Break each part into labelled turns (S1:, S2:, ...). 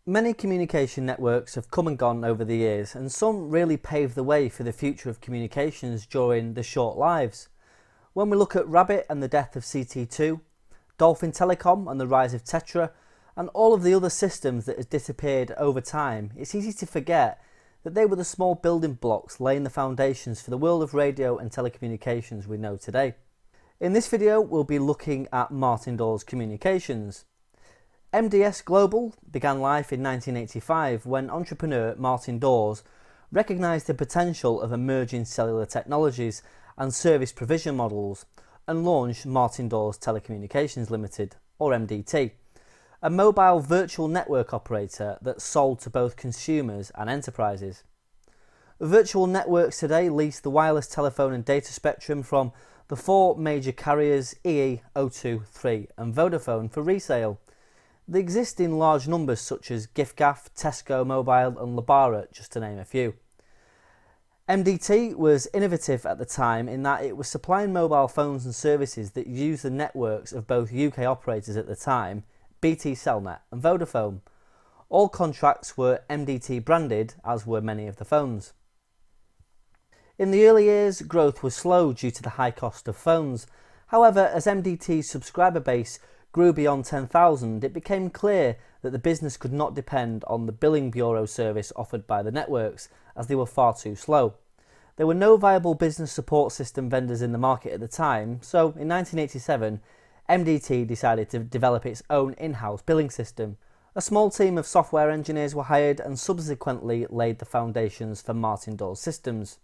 S1: Many communication networks have come and gone over the years, and some really paved the way for the future of communications during the short lives. When we look at Rabbit and the death of CT2, Dawes Telecom and the rise of Tetra, and all of the other systems that have disappeared over time, it's easy to forget that they were the small building blocks laying the foundations for the world of radio and telecommunications we know today. In this video, we'll be looking at Martin Dawes Communications. MDS Global began life in 1985 when entrepreneur Martin Dawes recognised the potential of emerging cellular technologies and service provision models and launched Martin Dawes Telecommunications Limited, or MDT, a mobile virtual network operator that sold to both consumers and enterprises. Virtual networks today lease the wireless telephone and data spectrum from the four major carriers EE, O2, 3 and Vodafone for resale. They exist in large numbers such as giffgaff, Tesco Mobile and Lebara, just to name a few. MDT was innovative at the time in that it was supplying mobile phones and services that used the networks of both UK operators at the time, BT Cellnet and Vodafone. All contracts were MDT branded, as were many of the phones. In the early years, growth was slow due to the high cost of phones. However, as MDT's subscriber base grew beyond 10,000, it became clear that the business could not depend on the billing bureau service offered by the networks, as they were far too slow. There were no viable business support system vendors in the market at the time, so in 1987, MDT decided to develop its own in-house billing system. A small team of software engineers were hired and subsequently laid the foundations for Martin Dawes Systems.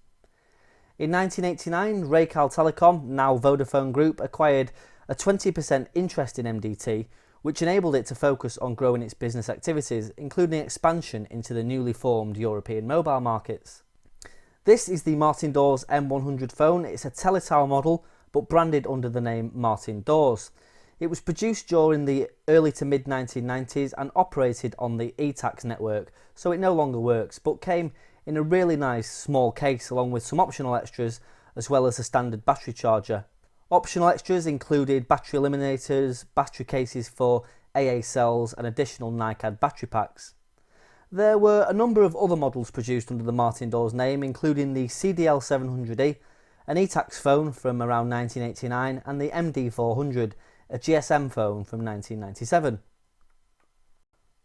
S1: In 1989, Racal Telecom, now Vodafone Group, acquired a 20% interest in MDT, which enabled it to focus on growing its business activities, including expansion into the newly formed European mobile markets. This is the Martin Dawes M100 phone. It's a Teletower model, but branded under the name Martin Dawes. It was produced during the early to mid 1990s and operated on the eTax network, so it no longer works, but came in a really nice small case along with some optional extras as well as a standard battery charger. Optional extras included battery eliminators, battery cases for AA cells and additional NiCad battery packs. There were a number of other models produced under the Martin Dawes name, including the CDL 700E, an eTax phone from around 1989, and the MD400, a GSM phone from 1997.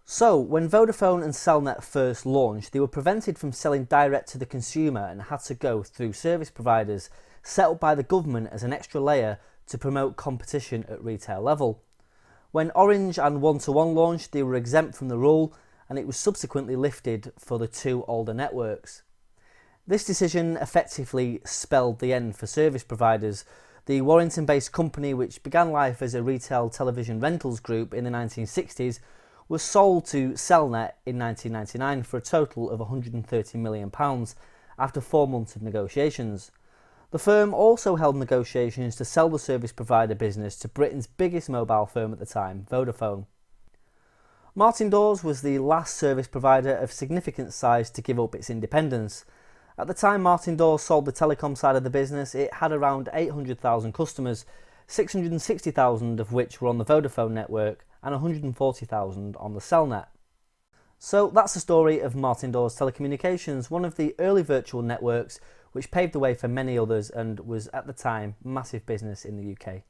S1: So, when Vodafone and Cellnet first launched, they were prevented from selling direct to the consumer and had to go through service providers set up by the government as an extra layer to promote competition at retail level. When Orange and One2One launched, they were exempt from the rule, and it was subsequently lifted for the two older networks. This decision effectively spelled the end for service providers. The Warrington-based company, which began life as a retail television rentals group in the 1960s, was sold to Cellnet in 1999 for a total of £130 million after 4 months of negotiations. The firm also held negotiations to sell the service provider business to Britain's biggest mobile firm at the time, Vodafone. Martin Dawes was the last service provider of significant size to give up its independence. At the time Martin Dawes sold the telecom side of the business, it had around 800,000 customers, 660,000 of which were on the Vodafone network and 140,000 on the Cellnet. So that's the story of Martin Dawes Telecommunications, one of the early virtual networks which paved the way for many others and was at the time massive business in the UK.